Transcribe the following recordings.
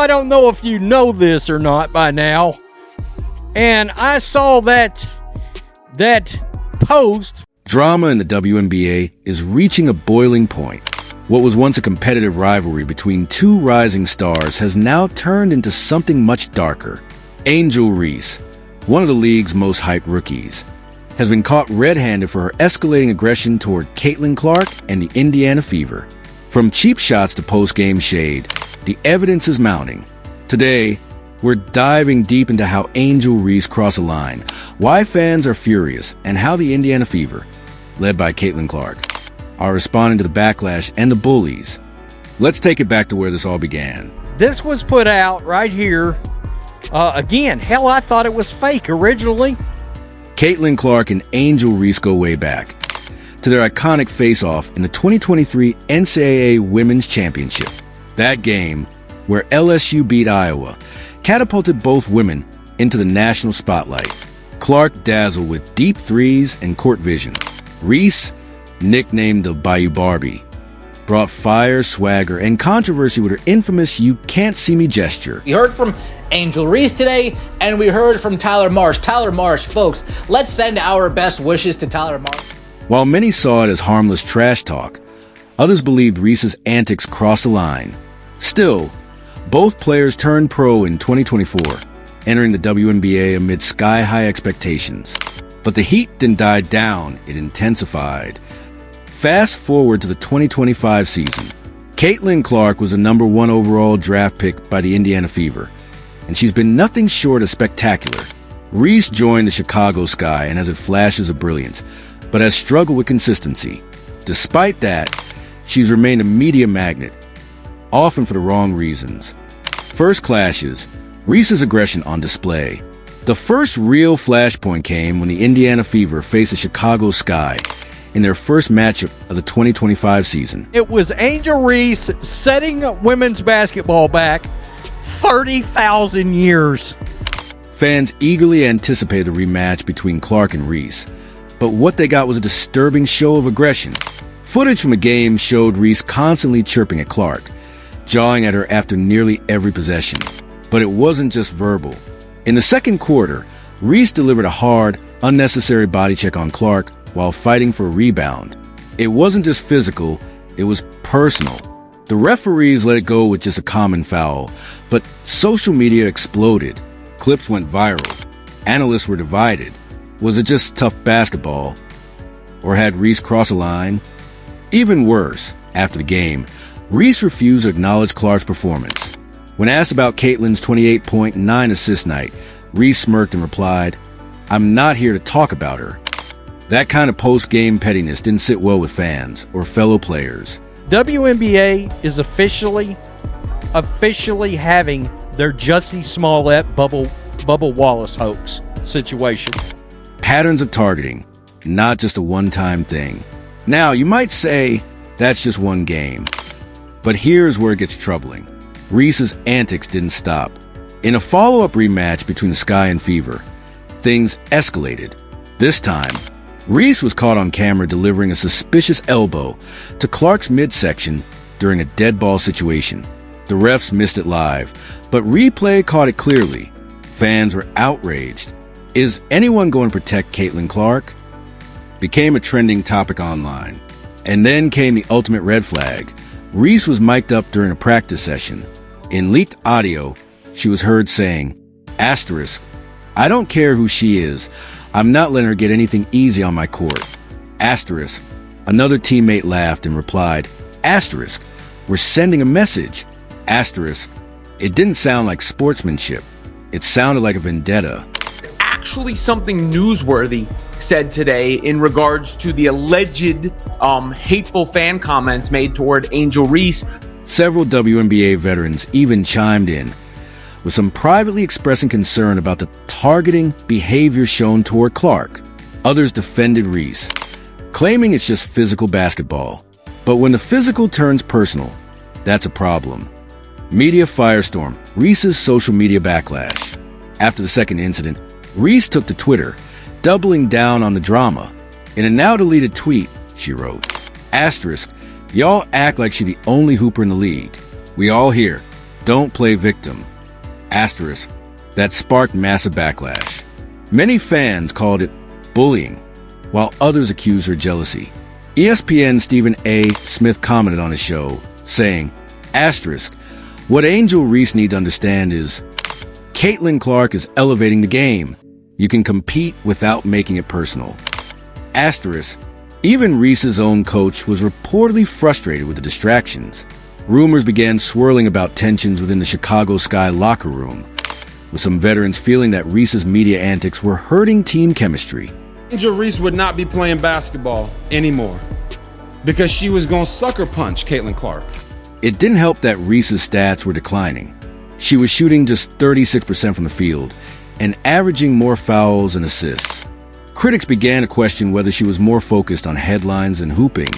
I don't know if you know this or not by now. And I saw that post. Drama in the WNBA is reaching a boiling point. What was once a competitive rivalry between two rising stars has now turned into something much darker. Angel Reese, one of the league's most hyped rookies, has been caught red-handed for her escalating aggression toward Caitlin Clark and the Indiana Fever. From cheap shots to post-game shade, the evidence is mounting. Today, we're diving deep into how Angel Reese crossed a line, why fans are furious, and how the Indiana Fever, led by Caitlin Clark, are responding to the backlash and the bullies. Let's take it back to where this all began. This was put out right here. Again, hell, I thought it was fake originally. Caitlin Clark and Angel Reese go way back to their iconic face-off in the 2023 NCAA Women's Championship. That game, where LSU beat Iowa, catapulted both women into the national spotlight. Clark dazzled with deep threes and court vision. Reese, nicknamed the Bayou Barbie, brought fire, swagger, and controversy with her infamous "you can't see me" gesture. We heard from Angel Reese today, and we heard from Tyler Marsh. Tyler Marsh, folks, let's send our best wishes to Tyler Marsh. While many saw it as harmless trash talk, others believed Reese's antics crossed the line. Still, both players turned pro in 2024, entering the WNBA amid sky-high expectations. But the heat didn't die down, it intensified. Fast forward to the 2025 season. Caitlin Clark was the #1 overall draft pick by the Indiana Fever, and she's been nothing short of spectacular. Reese joined the Chicago Sky and has had flashes of brilliance, but has struggled with consistency. Despite that, she's remained a media magnet, often for the wrong reasons. First clashes, Reese's aggression on display. The first real flashpoint came when the Indiana Fever faced the Chicago Sky in their first matchup of the 2025 season. It was Angel Reese setting women's basketball back 30,000 years. Fans eagerly anticipated a rematch between Clark and Reese, but what they got was a disturbing show of aggression. Footage from a game showed Reese constantly chirping at Clark, jawing at her after nearly every possession. But it wasn't just verbal. In the second quarter, Reese delivered a hard, unnecessary body check on Clark while fighting for a rebound. It wasn't just physical, it was personal. The referees let it go with just a common foul, but social media exploded. Clips went viral. Analysts were divided. Was it just tough basketball? Or had Reese crossed a line? Even worse, after the game, Reese refused to acknowledge Clark's performance. When asked about Caitlin's 28.9 assist night, Reese smirked and replied, "I'm not here to talk about her." That kind of post-game pettiness didn't sit well with fans or fellow players. WNBA is officially having their Jussie Smollett Bubba Wallace hoax situation. Patterns of targeting, not just a one-time thing. Now, you might say that's just one game. But here's where it gets troubling. Reese's antics didn't stop. In a follow-up rematch between the Sky and Fever, things escalated. This time, Reese was caught on camera delivering a suspicious elbow to Clark's midsection during a dead ball situation. The refs missed it live, but replay caught it clearly. Fans were outraged. Is anyone going to protect Caitlin Clark? Became a trending topic online. And then came the ultimate red flag. Reese was mic'd up during a practice session. In leaked audio, she was heard saying, asterisk, "I don't care who she is. I'm not letting her get anything easy on my court." Asterisk. Another teammate laughed and replied, asterisk, "We're sending a message." Asterisk. It didn't sound like sportsmanship. It sounded like a vendetta. Actually something newsworthy said today in regards to the alleged hateful fan comments made toward Angel Reese. Several WNBA veterans even chimed in, with some privately expressing concern about the targeting behavior shown toward Clark. Others defended Reese, claiming it's just physical basketball. But when the physical turns personal, that's a problem. Media firestorm, Reese's social media backlash. After the second incident, Reese took to Twitter, doubling down on the drama. In a now-deleted tweet, she wrote, asterisk, "Y'all act like she the only hooper in the league. We all here. Don't play victim. Asterisk. That sparked massive backlash. Many fans called it bullying, while others accused her jealousy. ESPN's Stephen A. Smith commented on his show, saying, asterisk, what Angel Reese needs to understand is Caitlin Clark is elevating the game. You can compete without making it personal. Asterisk, even Reese's own coach was reportedly frustrated with the distractions. Rumors began swirling about tensions within the Chicago Sky locker room, with some veterans feeling that Reese's media antics were hurting team chemistry. Angel Reese would not be playing basketball anymore because she was going to sucker punch Caitlin Clark. It didn't help that Reese's stats were declining. She was shooting just 36% from the field and averaging more fouls and assists. Critics began to question whether she was more focused on headlines and hooping.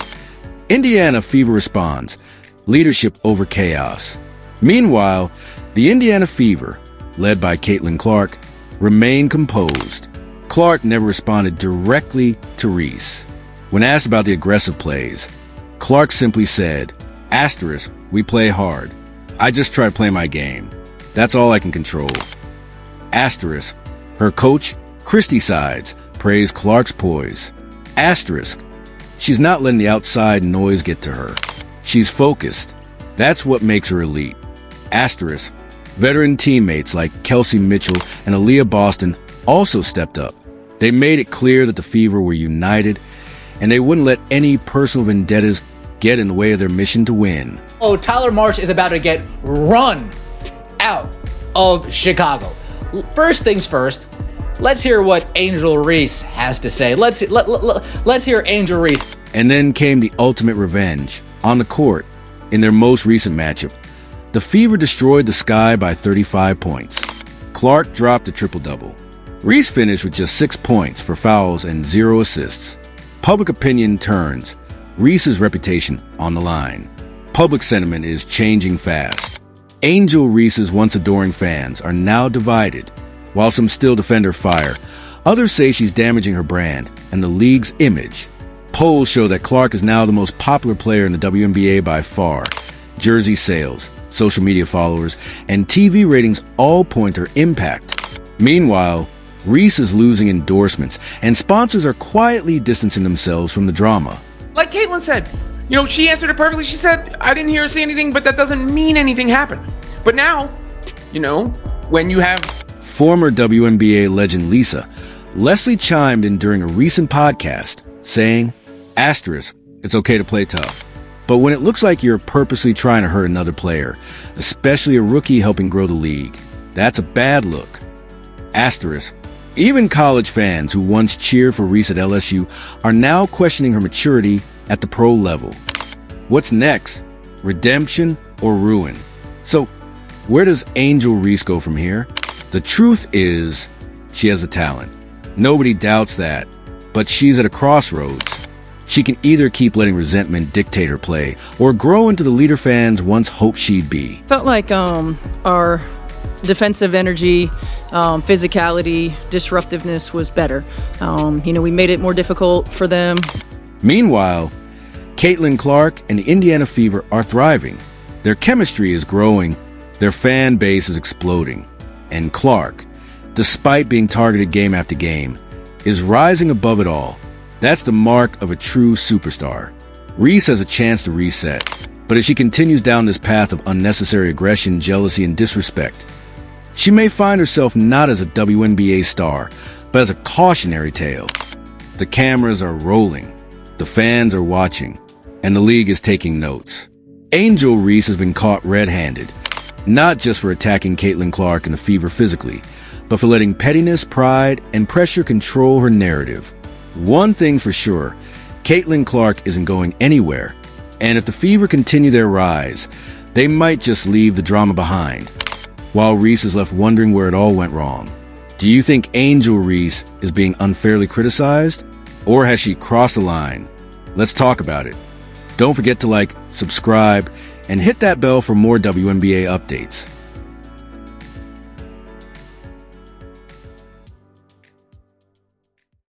Indiana Fever responds, leadership over chaos. Meanwhile, the Indiana Fever, led by Caitlin Clark, remained composed. Clark never responded directly to Reese. When asked about the aggressive plays, Clark simply said, asterisk, we play hard. I just try to play my game. That's all I can control. Asterisk, her coach, Christy Sides, praised Clark's poise. Asterisk, she's not letting the outside noise get to her. She's focused. That's what makes her elite. Asterisk, veteran teammates like Kelsey Mitchell and Aaliyah Boston also stepped up. They made it clear that the Fever were united, and they wouldn't let any personal vendettas get in the way of their mission to win. Oh, Tyler Marsh is about to get run out of Chicago. First things first, let's hear what Angel Reese has to say. Let's hear Angel Reese. And then came the ultimate revenge. On the court, in their most recent matchup, the Fever destroyed the Sky by 35 points. Clark dropped a triple-double. Reese finished with just 6 points for fouls and 0 assists. Public opinion turns. Reese's reputation on the line. Public sentiment is changing fast. Angel Reese's once adoring fans are now divided. While some still defend her fire, others say she's damaging her brand and the league's image. Polls show that Clark is now the most popular player in the WNBA by far. Jersey sales, social media followers, and TV ratings all point to her impact. Meanwhile, Reese is losing endorsements, and sponsors are quietly distancing themselves from the drama. Like Caitlin said, she answered it perfectly. She said, I didn't hear her say anything, but that doesn't mean anything happened. But now, when you have former WNBA legend Lisa, Leslie chimed in during a recent podcast, saying, asterisk, it's okay to play tough. But when it looks like you're purposely trying to hurt another player, especially a rookie helping grow the league, that's a bad look. Asterisk, even college fans who once cheered for Reese at LSU are now questioning her maturity at the pro level. What's next? Redemption or ruin? So, where does Angel Reese go from here? The truth is, she has a talent. Nobody doubts that. But she's at a crossroads. She can either keep letting resentment dictate her play, or grow into the leader fans once hoped she'd be. Felt like our defensive energy, physicality, disruptiveness was better. We made it more difficult for them. Meanwhile, Caitlin Clark and the Indiana Fever are thriving. Their chemistry is growing, their fan base is exploding, and Clark, despite being targeted game after game, is rising above it all. That's the mark of a true superstar. Reese has a chance to reset, but as she continues down this path of unnecessary aggression, jealousy, and disrespect, she may find herself not as a WNBA star, but as a cautionary tale. The cameras are rolling, the fans are watching, and the league is taking notes. Angel Reese has been caught red-handed, not just for attacking Caitlin Clark and the Fever physically, but for letting pettiness, pride, and pressure control her narrative. One thing for sure, Caitlin Clark isn't going anywhere, and if the Fever continue their rise, they might just leave the drama behind, while Reese is left wondering where it all went wrong. Do you think Angel Reese is being unfairly criticized, or has she crossed the line? Let's talk about it. Don't forget to like, subscribe, and hit that bell for more WNBA updates.